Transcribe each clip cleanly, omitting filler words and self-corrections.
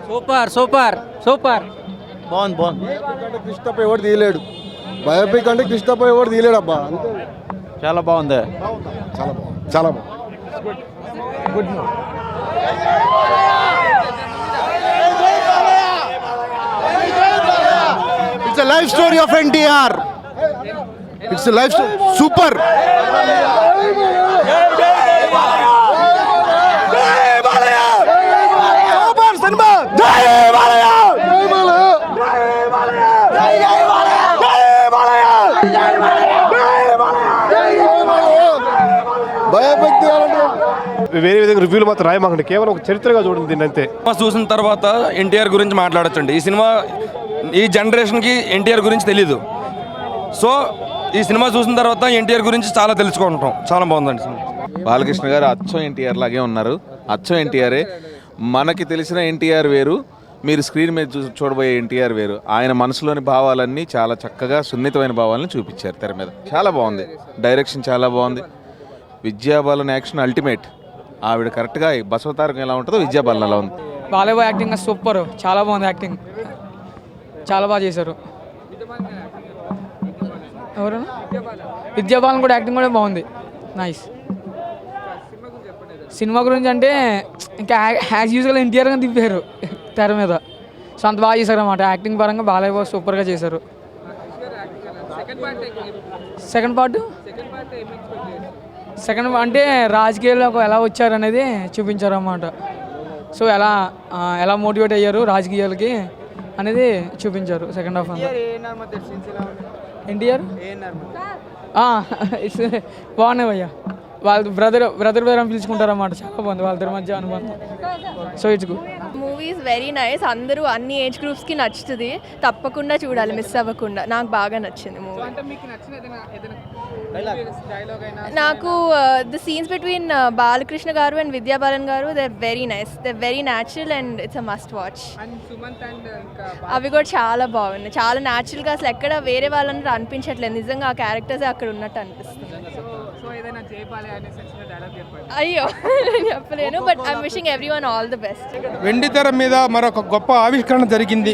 Super super super. బాగుంది బాగుంది. అంటే కృష్ణప్ప ఎవరు తీయలేడు, బయోపిక్ అంటే కృష్ణప్ప ఎవరు తీయలేడు అబ్బా. చాలా బాగుంది. చాలా బాగుంది, చాలా బాగుంది. Good it's a life story of NTR. It's a life story. Super. Super cinema. జై బాలయ్య. బయోపిక్ తీయాలంటే వేరే విధంగా రివ్యూలు మాత్రం రాయమాకండి, కేవలం ఒక చరిత్రగా చూడండి దీన్ని అంతే. సినిమా చూసిన తర్వాత ఎన్టీఆర్ గురించి మాట్లాడచ్చండి. ఈ సినిమా ఈ జనరేషన్కి ఎన్టీఆర్ గురించి తెలీదు. సో ఈ సినిమా చూసిన తర్వాత ఎన్టీఆర్ గురించి చాలా తెలుసుకుంటాం. చాలా బాగుందండి సినిమా. బాలకృష్ణ గారు అచ్చం ఎన్టీఆర్ లాగే ఉన్నారు. అచ్చం ఎన్టీఆరే. మనకి తెలిసిన ఎన్టీఆర్ వేరు, మీరు స్క్రీన్ మీద చూడబోయే ఎన్టీఆర్ వేరు. ఆయన మనసులోని భావాలన్నీ చాలా చక్కగా సున్నితమైన భావాలను చూపించారు తెర మీద. చాలా బాగుంది. డైరెక్షన్ చాలా బాగుంది. Vidya Balan action ultimate. ఆవిడ కరెక్ట్గా బసవతారకం ఎలా ఉంటుందో విద్యాబాలన్ అలా ఉంది. బాలయ్య యాక్టింగ్ సూపర్, చాలా బాగుంది. యాక్టింగ్ చాలా బాగా చేశారు. ఎవరు? విద్యాబాలన్ కూడా యాక్టింగ్ కూడా బాగుంది. నైస్. సినిమా గురించి అంటే ఇంకా యాజ్ యూజువల్ ఎన్టీఆర్ గా దింపారు తెర మీద. సో అంత బాగా చేశారు అన్నమాట. యాక్టింగ్ పరంగా బాలయ్య సూపర్గా చేశారు. సెకండ్ అంటే రాజకీయాల్లోకి ఎలా వచ్చారు అనేది చూపించారు అన్నమాట. సో ఎలా మోటివేట్ అయ్యారు రాజకీయాలకి అనేది చూపించారు సెకండ్ హాఫ్ అంతా. ఎన్టీఆర్ బాగున్నాయి భయ్యా. వాళ్ళ బ్రదర్ అని పిలుచుకుంటారన్నమాట. చాలా బాగుంది వాళ్ళిద్దరి మధ్య అనుబంధం. So it's good. Movie is very nice. అందరూ అన్ని ఏజ్ గ్రూప్స్కి నచ్చుతుంది. తప్పకుండా చూడాలి, మిస్ అవ్వకుండా. నాకు బాగా నచ్చింది మూవీ. నాకు ద సీన్స్ బిట్వీన్ బాలకృష్ణ గారు అండ్ విద్యా బాలన్ గారు, they are very nice. They are very natural and it's a must watch. అవి కూడా చాలా బాగున్నాయి. చాలా న్యాచురల్గా, అసలు ఎక్కడ వేరే వాళ్ళని అనిపించట్లేదు. నిజంగా ఆ క్యారెక్టర్స్ అక్కడ ఉన్నట్టు అనిపిస్తుంది. అయ్యో చెప్పలేను, but I'm wishing everyone all the best. వెండితెర మీద మరొక గొప్ప ఆవిష్కరణ జరిగింది.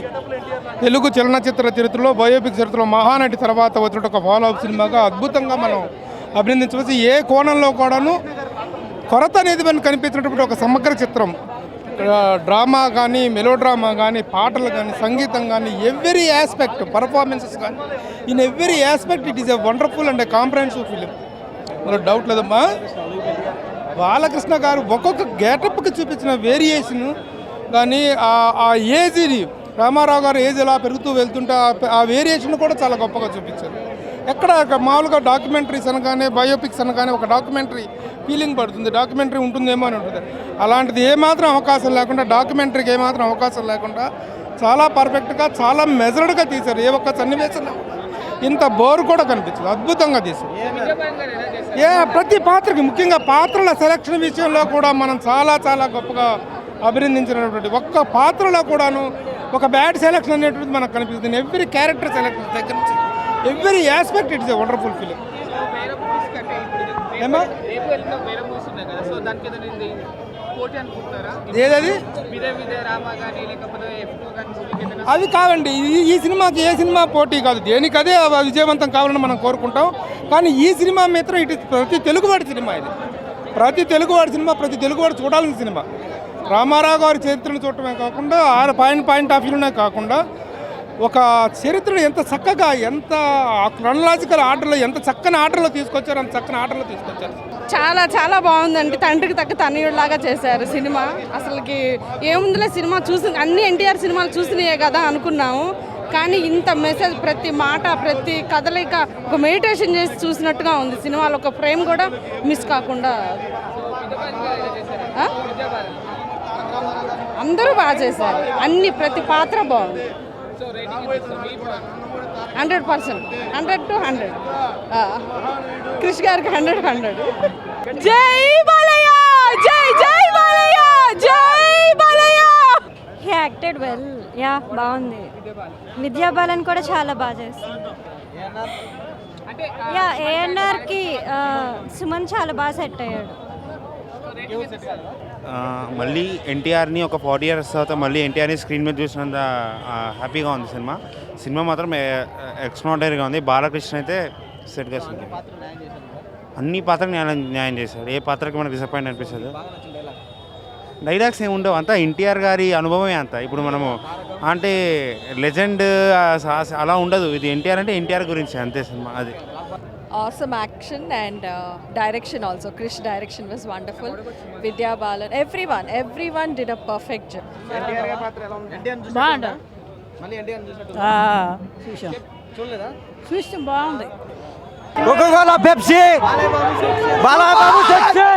తెలుగు చలనచిత్ర చరిత్రలో, బయోపిక్ చరిత్రలో మహానటి తర్వాత వచ్చిన ఒక ఫాలో అప్ సినిమాగా అద్భుతంగా మనం అభినందించవచ్చు. ఏ కోణంలో కూడాను కొరత అనేది మనకు కనిపించినటువంటి ఒక సమగ్ర చిత్రం. డ్రామా కానీ, మెలో డ్రామా కానీ, పాటలు కానీ, సంగీతం కానీ, ఎవ్రీ ఆస్పెక్ట్, పర్ఫార్మెన్సెస్ కానీ, in every aspect it is a wonderful and comprehensive film. మనలో డౌట్ లేదమ్మా. బాలకృష్ణ గారు ఒక్కొక్క గేటప్కి చూపించిన వేరియేషన్ కానీ, ఆ ఏజ్ని, రామారావు గారు ఏజ్ ఎలా పెరుగుతూ వెళ్తుంటే ఆ వేరియేషన్ కూడా చాలా గొప్పగా చూపించారు. ఎక్కడ మామూలుగా డాక్యుమెంటరీస్ అనగానే, బయోపిక్స్ అనగానే ఒక డాక్యుమెంటరీ ఫీలింగ్ పడుతుంది, డాక్యుమెంటరీ ఉంటుందేమో అని ఉంటుంది. అలాంటిది ఏమాత్రం అవకాశం లేకుండా, డాక్యుమెంటరీకి ఏమాత్రం అవకాశం లేకుండా చాలా పర్ఫెక్ట్గా, చాలా మెజర్డ్గా తీశారు. ఏ ఒక్క సన్నివేశంలో ఇంత బోర్ కూడా కనిపించదు. అద్భుతంగా తీశారు. ప్రతి పాత్రకి, ముఖ్యంగా పాత్రల సెలక్షన్ విషయంలో కూడా మనం చాలా చాలా గొప్పగా అభినందించినటువంటి ఒక్క పాత్రలో కూడాను ఒక బ్యాడ్ సెలక్షన్ అనేటువంటిది మనకు కనిపిస్తుంది. ఎవ్రీ క్యారెక్టర్ సెలక్షన్ దగ్గర నుంచి every aspect it's a wonderful film. ఏమా ఏదది అవి కావండి. ఈ సినిమాకి ఏ సినిమా పోటీ కాదు, దేనికదే విజయవంతం కావాలని మనం కోరుకుంటాం. కానీ ఈ సినిమా మాత్రం ఇటు ప్రతి తెలుగువాడి సినిమా. ఇది ప్రతి తెలుగువాడి సినిమా, ప్రతి తెలుగువాడు చూడాల్సిన సినిమా. రామారావు గారి చరిత్రను చూడటమే కాకుండా, పాయింట్ ఆఫ్ వ్యూనే కాకుండా, ఒక చరిత్రను ఎంత చక్కగా, ఎంత క్రొనలాజికల్ ఆర్డర్లో, ఎంత చక్కని ఆర్డర్లో తీసుకొచ్చారు, అంత చక్కని ఆర్డర్లో తీసుకొచ్చారు. చాలా చాలా బాగుందండి. తండ్రికి తగ్గ తనయుడిలాగా చేశారు సినిమా. అసలుకి ఏముందిలే, సినిమా చూసి అన్ని ఎన్టీఆర్ సినిమాలు చూసినాయే కదా అనుకున్నాము. కానీ ఇంత మెసేజ్, ప్రతి మాట, ప్రతి కదలిక ఒక మెడిటేషన్ చేసి చూసినట్టుగా ఉంది సినిమాలో. ఒక ఫ్రేమ్ కూడా మిస్ కాకుండా అందరూ బాగా చేశారు. అన్ని ప్రతి పాత్ర బాగుంది. 100%, 100 to 100. క్రిష్ గారికి 100. జై బాలయ్య, జై జై బాలయ్య, జై Balayya. He acted well. Yeah బాగుంది. విద్యా బాలన్ కూడా చాలా బాగా చేస్తుంది. యా ఏఎన్ఆర్కి సుమన్ చాలా బాగా సెట్ అయ్యాడు. మళ్ళీ ఎన్టీఆర్ని ఒక 40 years తర్వాత మళ్ళీ ఎన్టీఆర్ని స్క్రీన్ మీద చూసినంత హ్యాపీగా ఉంది సినిమా మాత్రం ఎక్స్ట్రాడనరీగా ఉంది. బాలకృష్ణ అయితే సెట్గా అన్ని పాత్రకు న్యాయం చేశాడు. ఏ పాత్రకి మనకు డిసప్పాయింట్ అనిపిస్తుంది. డైలాగ్స్ ఏమి ఉండవు, అంతా ఎన్టీఆర్ గారి అనుభవమే అంత. ఇప్పుడు మనము అంటే లెజెండ్ అలా ఉండదు. ఇది ఎన్టీఆర్ అంటే ఎన్టీఆర్ గురించి అంతే సినిమా. అది Awesome action and direction also. Krish direction was wonderful. Vidya Balan, everyone did a perfect job. బాగుందా? చూసాం, బాగుంది. Coca cola, Pepsi, Balayya Babu sexy.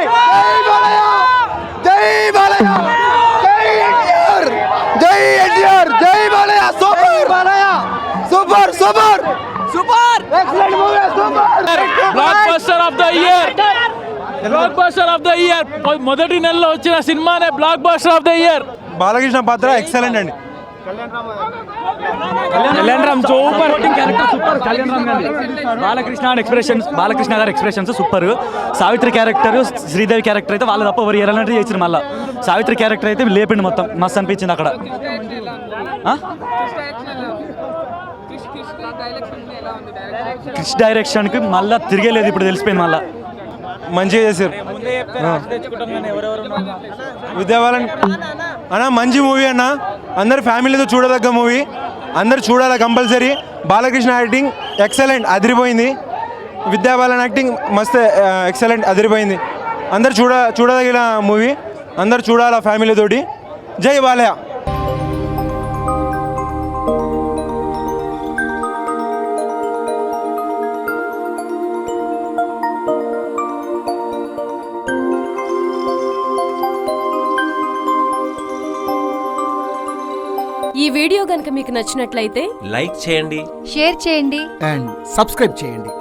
జై బాలయ్య, జై ఎన్టీఆర్, జై ఎన్టీఆర్, జై Balayya. Super Balayya, super super super, excellent movie, super. Blockbuster of the year. మొదటి నెలలో వచ్చిన సినిమానే blockbuster of the year. Balakrishna పాత్ర ఎక్సలెంట్ అండి. Super character, super. బాలకృష్ణ గారి expressions super. Savitri character, Sridevi character అయితే వాళ్ళు తప్ప ఎవరు ఎలాంటి చేసిన. మళ్ళీ సావిత్రి క్యారెక్టర్ అయితే లేపిండి మొత్తం, మస్తు అనిపించింది అక్కడ. క్రిష్ డైరెక్షన్కి మళ్ళీ తిరిగేలేదు, ఇప్పుడు తెలిసిపోయింది. మళ్ళీ మంచిగా చేశారు. విద్యాబాలన్ అన్న మంచి మూవీ అన్న, అందరు ఫ్యామిలీతో చూడదగ్గ మూవీ, అందరు చూడాలి కంపల్సరీ. బాలకృష్ణ యాక్టింగ్ ఎక్సలెంట్, అదిరిపోయింది. విద్యాబాలన్ యాక్టింగ్ మస్త్ ఎక్సలెంట్, అదిరిపోయింది. అందరు చూడదగిన మూవీ, అందరు చూడాలి ఫ్యామిలీతోటి. జై బాలయ్య. ఈ వీడియో గనుక మీకు నచ్చినట్లయితే లైక్ చేయండి, షేర్ చేయండి అండ్ సబ్స్క్రైబ్ చేయండి.